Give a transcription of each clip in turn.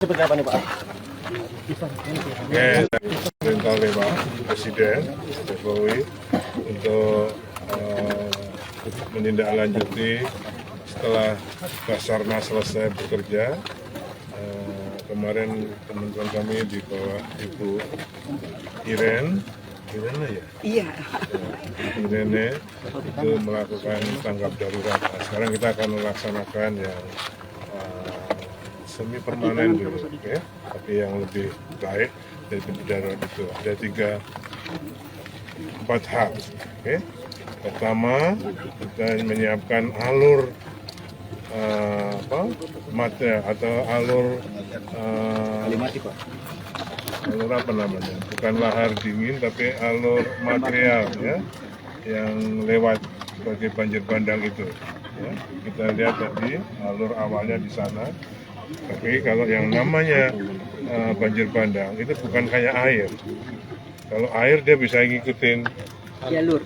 Seperti apa nih Pak? Perintah oleh Pak Presiden Jokowi untuk menindaklanjuti setelah Basarnas selesai bekerja. Kemarin teman-teman kami di bawah Ibu Irene ya? Iya. Irene itu melakukan tanggap darurat. Nah, sekarang kita akan melaksanakan yang semi permanen dulu, ya, tapi yang lebih baik dari darurat itu ada 4 hal. Okay. Pertama, kita menyiapkan alur material atau alur alur apa namanya? Bukan lahar dingin, tapi alur material, ya, yang lewat sebagai banjir bandang itu. Ya. Kita lihat tadi alur awalnya di sana. Tapi kalau yang namanya banjir bandang itu bukan kayak air. Kalau air dia bisa ngikutin Jalur.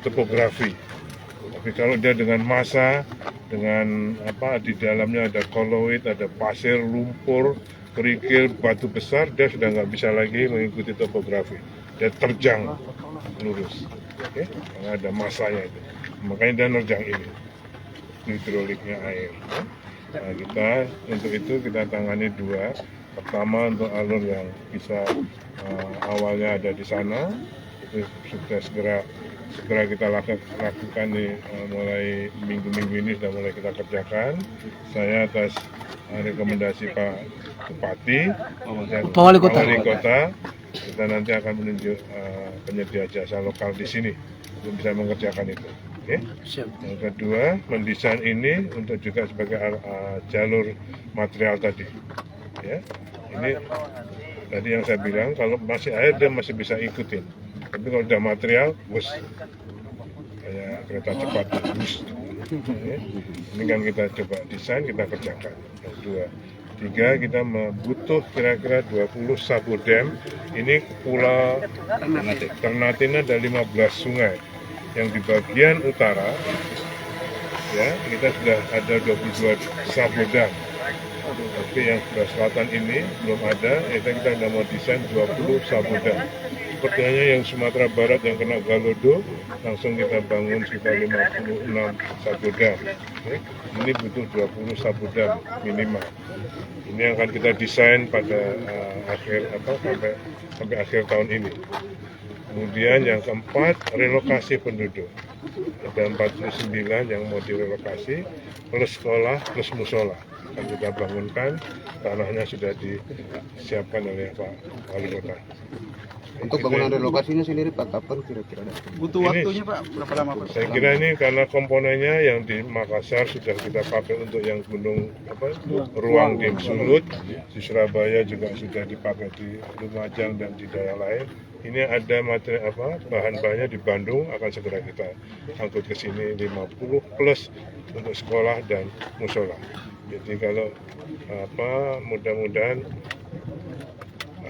topografi. Tapi kalau dia dengan massa, dengan di dalamnya ada koloid, ada pasir, lumpur, kerikil, batu besar, dia sudah nggak bisa lagi mengikuti topografi. Dia terjang lurus, okay? Karena ada massanya itu. Makanya dia nerjang ini, hidroliknya air. Ya? Nah, untuk itu kita tangani 2. Pertama untuk alur yang bisa awalnya ada di sana, itu sudah segera kita lakukan mulai minggu-minggu ini sudah mulai kita kerjakan. Saya atas rekomendasi Pak Bupati dan Pak Wali Kota, kita nanti akan menunjuk penyedia jasa lokal di sini untuk bisa mengerjakan itu. Okay. Yang kedua, mendesain ini untuk juga sebagai jalur material tadi. Ya, ini tadi yang saya bilang, kalau masih air dia masih bisa ikutin. Tapi kalau udah material, bus kayak kereta cepat, bus. Ya. Ini kan kita coba desain, kita kerjakan. Yang 2. 3, kita butuh kira-kira 20 sabodam. Ini pulau Ternate ada 15 sungai. Yang di bagian utara, ya, kita sudah ada 22 sabodam. Tapi yang sebelah selatan ini belum ada, kita sudah mau desain 20 sabodam. Seperti hanya yang Sumatera Barat yang kena Galodo, langsung kita bangun sekitar 56 sabodam. Ini butuh 20 sabodam minimal. Ini yang akan kita desain pada sampai akhir tahun ini. Kemudian yang keempat, relokasi penduduk. Ada 49 yang mau direlokasi, plus sekolah, plus musola. Akan kita bangunkan, tanahnya sudah disiapkan oleh Pak Wali Kota. Untuk bangunan relokasinya sendiri Pak, kapan kira-kira? butuh waktunya Pak, berapa lama Pak? Saya kira ini karena komponennya yang di Makassar sudah kita pakai untuk yang gunung ruang di Sulut, di Surabaya juga sudah dipakai di Lumajang dan di daerah lain. Ini ada materi bahan-bahannya di Bandung, akan segera kita angkut ke sini 50 plus untuk sekolah dan musola. Jadi kalau mudah-mudahan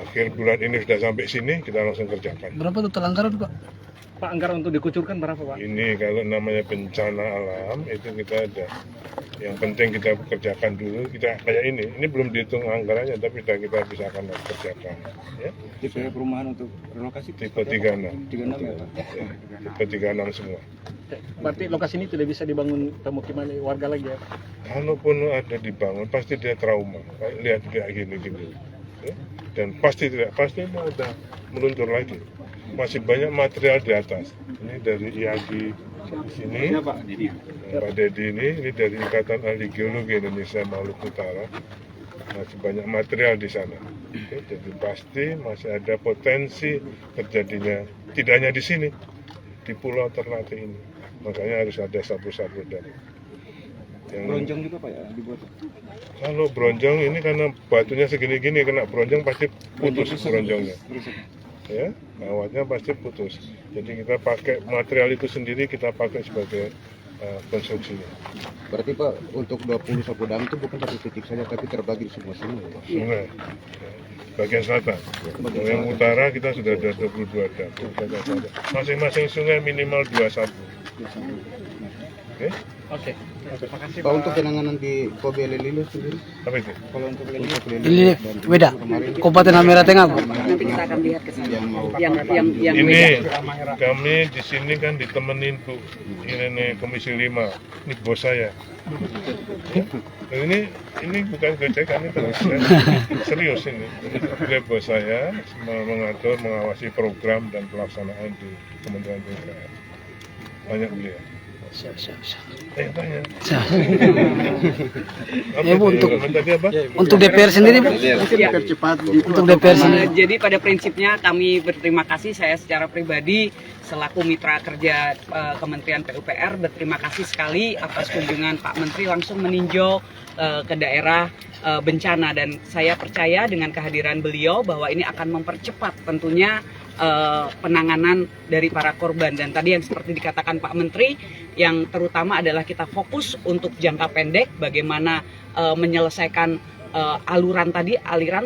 akhir bulan ini sudah sampai sini, kita langsung kerjakan. Berapa total anggaran Pak? Pak, anggaran untuk dikucurkan berapa Pak? Ini kalau namanya bencana alam itu kita ada. Yang penting kita kerjakan dulu. Kita kayak ini belum dihitung anggarannya, tapi kita bisa akan kerjakan. Ya. Tipe perumahan untuk relokasi? Tipe 36. 36 ya Pak? Ya, tipe 36 semua. Berarti lokasi ini tidak bisa dibangun pemukiman warga lagi ya Pak? Kalaupun ada dibangun, pasti dia trauma. Lihat kayak gini. Ya. Dan pasti mau udah meluntur lagi. Masih banyak material di atas. Ini dari IAGI sini, Pak Dedi ini dari Ikatan Ahli Geologi Indonesia Maluku Utara. Masih banyak material di sana. Oke, jadi pasti masih ada potensi terjadinya, tidak hanya di sini, di Pulau Ternate ini. Makanya harus ada sabu-sabu dan Bronjong juga Pak ya dibuat? Kalau bronjong ini karena batunya segini-gini, kena bronjong pasti putus bronjongnya. Ya, kawatnya pasti putus. Jadi kita pakai material itu sendiri, kita pakai sebagai konstruksinya. Berarti Pak, untuk 20 sabodam itu bukan satu titik saja, tapi terbagi di semua sungai Pak? Sungai. Bagian selatan. Yang utara kita sudah ada 22 dam. Masing-masing sungai minimal 2 sabu. Oke? Oke. Terima kasih Pak, untuk penanganan di Kobe Lelilo sendiri, Apa itu? kalau untuk Ini beda. Kabupaten Halmahera Tengah, Bu. Nanti kita akan lihat ke sana. yang mau Yang Ini beda. kami di sini kan ditemenin Bu ini Komisi 5. Ini bos saya. Ini bukan gocekan, ini terus serius ini. Beliau bos saya mengatur, mengawasi program dan pelaksanaan di Kementerian PUPR. Banyak beliau. Tanya. Ya, Bu, Tadi apa? Untuk DPR sendiri, Bu. Ya. Untuk DPR sendiri. Jadi pada prinsipnya kami berterima kasih, saya secara pribadi selaku mitra kerja Kementerian PUPR berterima kasih sekali atas kunjungan Pak Menteri langsung meninjau ke daerah bencana, dan saya percaya dengan kehadiran beliau bahwa ini akan mempercepat tentunya penanganan dari para korban. Dan tadi yang seperti dikatakan Pak Menteri, yang terutama adalah kita fokus untuk jangka pendek bagaimana menyelesaikan aliran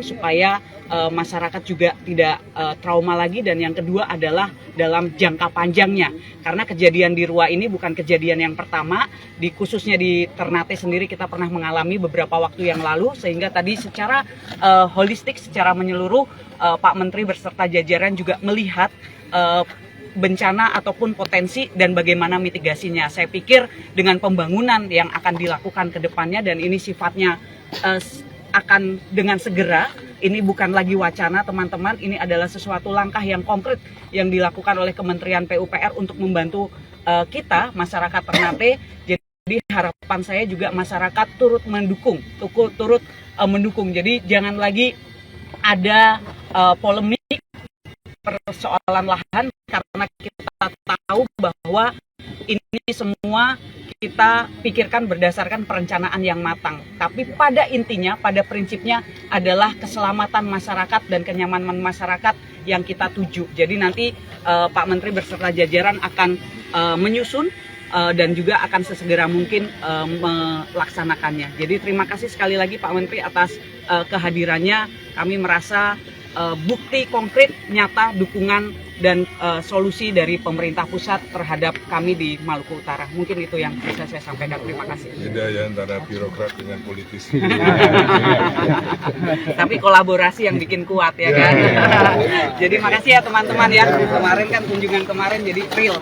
supaya masyarakat juga tidak trauma lagi, dan yang kedua adalah dalam jangka panjangnya, karena kejadian di Rua ini bukan kejadian yang pertama, khususnya di Ternate sendiri kita pernah mengalami beberapa waktu yang lalu, sehingga tadi secara holistik, secara menyeluruh Pak Menteri beserta jajaran juga melihat bencana ataupun potensi dan bagaimana mitigasinya. Saya pikir dengan pembangunan yang akan dilakukan ke depannya, dan ini sifatnya akan dengan segera, ini bukan lagi wacana teman-teman, ini adalah sesuatu langkah yang konkret yang dilakukan oleh Kementerian PUPR untuk membantu kita, masyarakat Ternate. Jadi harapan saya juga masyarakat turut mendukung. Jadi jangan lagi ada polemik persoalan lahan, karena kita tahu bahwa ini semua kita pikirkan berdasarkan perencanaan yang matang. Tapi pada intinya, pada prinsipnya adalah keselamatan masyarakat dan kenyamanan masyarakat yang kita tuju. Jadi nanti Pak Menteri beserta jajaran akan menyusun dan juga akan sesegera mungkin melaksanakannya. Jadi terima kasih sekali lagi Pak Menteri atas kehadirannya. Kami merasa bukti konkret, nyata, dukungan dan solusi dari pemerintah pusat terhadap kami di Maluku Utara. Mungkin itu yang bisa saya sampaikan. Terima kasih. Beda ya antara birokrat dengan politisi. Tapi kolaborasi yang bikin kuat ya kan. Jadi makasih ya teman-teman ya. Kemarin kan kunjungan kemarin jadi real,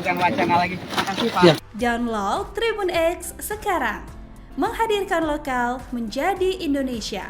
bukan wacana lagi. Makasih Pak. Download Tribun X sekarang. Menghadirkan lokal menjadi Indonesia.